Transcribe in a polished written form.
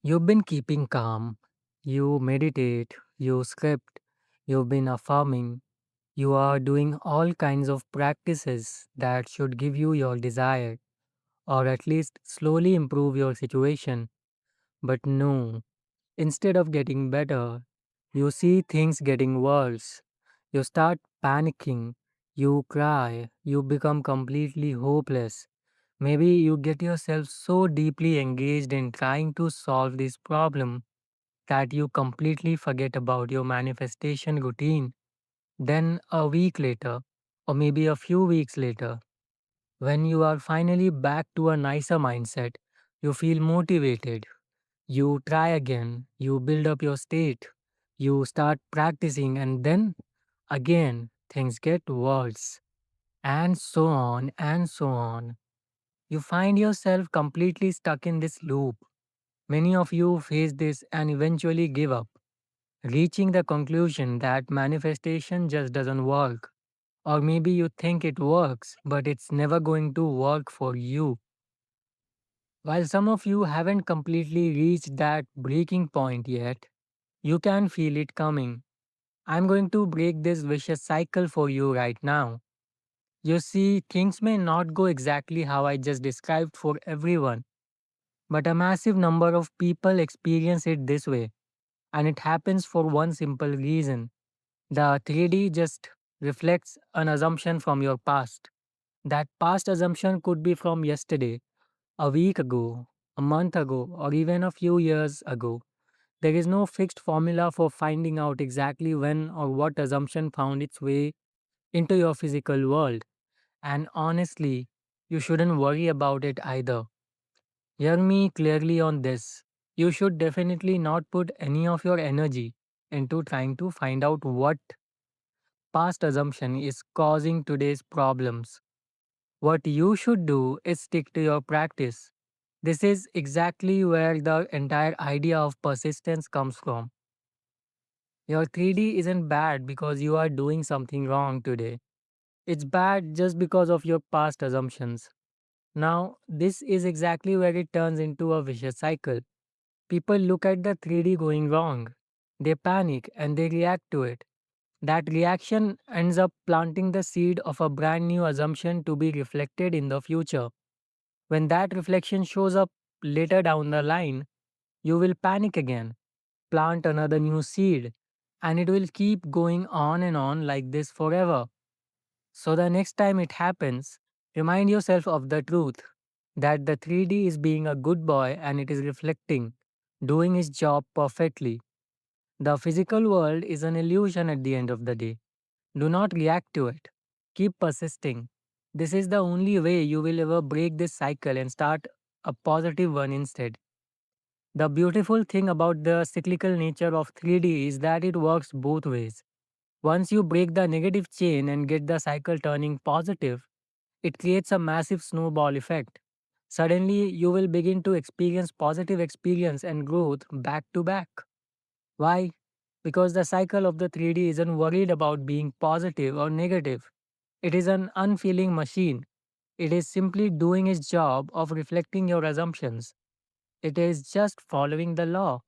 You've been keeping calm. You meditate, you script, you've been affirming. You are doing all kinds of practices that should give you your desire, or at least slowly improve your situation. But no, instead of getting better, you see things getting worse. You start panicking, you cry, you become completely hopeless. Maybe you get yourself so deeply engaged in trying to solve this problem that you completely forget about your manifestation routine. Then, a week later, or maybe a few weeks later, when you are finally back to a nicer mindset, you feel motivated. You try again, you build up your state, you start practicing, and then again things get worse. And so on and so on. You find yourself completely stuck in this loop. Many of you face this and eventually give up, reaching the conclusion that manifestation just doesn't work. Or maybe you think it works, but it's never going to work for you. While some of you haven't completely reached that breaking point yet, you can feel it coming. I'm going to break this vicious cycle for you right now. You see, things may not go exactly how I just described for everyone, but a massive number of people experience it this way, and it happens for one simple reason. The 3D just reflects an assumption from your past. That past assumption could be from yesterday, a week ago, a month ago, or even a few years ago. There is no fixed formula for finding out exactly when or what assumption found its way into your physical world. And honestly, you shouldn't worry about it either. Hear me clearly on this. You should definitely not put any of your energy into trying to find out what past assumption is causing today's problems. What you should do is stick to your practice. This is exactly where the entire idea of persistence comes from. Your 3D isn't bad because you are doing something wrong today. It's bad just because of your past assumptions. Now, this is exactly where it turns into a vicious cycle. People look at the 3D going wrong. They panic and they react to it. That reaction ends up planting the seed of a brand new assumption to be reflected in the future. When that reflection shows up later down the line, you will panic again, plant another new seed, and it will keep going on and on like this forever. So the next time it happens, remind yourself of the truth that the 3D is being a good boy and it is reflecting, doing its job perfectly. The physical world is an illusion at the end of the day. Do not react to it. Keep persisting. This is the only way you will ever break this cycle and start a positive one instead. The beautiful thing about the cyclical nature of 3D is that it works both ways. Once you break the negative chain and get the cycle turning positive, it creates a massive snowball effect. Suddenly, you will begin to experience positive experience and growth back to back. Why? Because the cycle of the 3D isn't worried about being positive or negative. It is an unfeeling machine. It is simply doing its job of reflecting your assumptions. It is just following the law.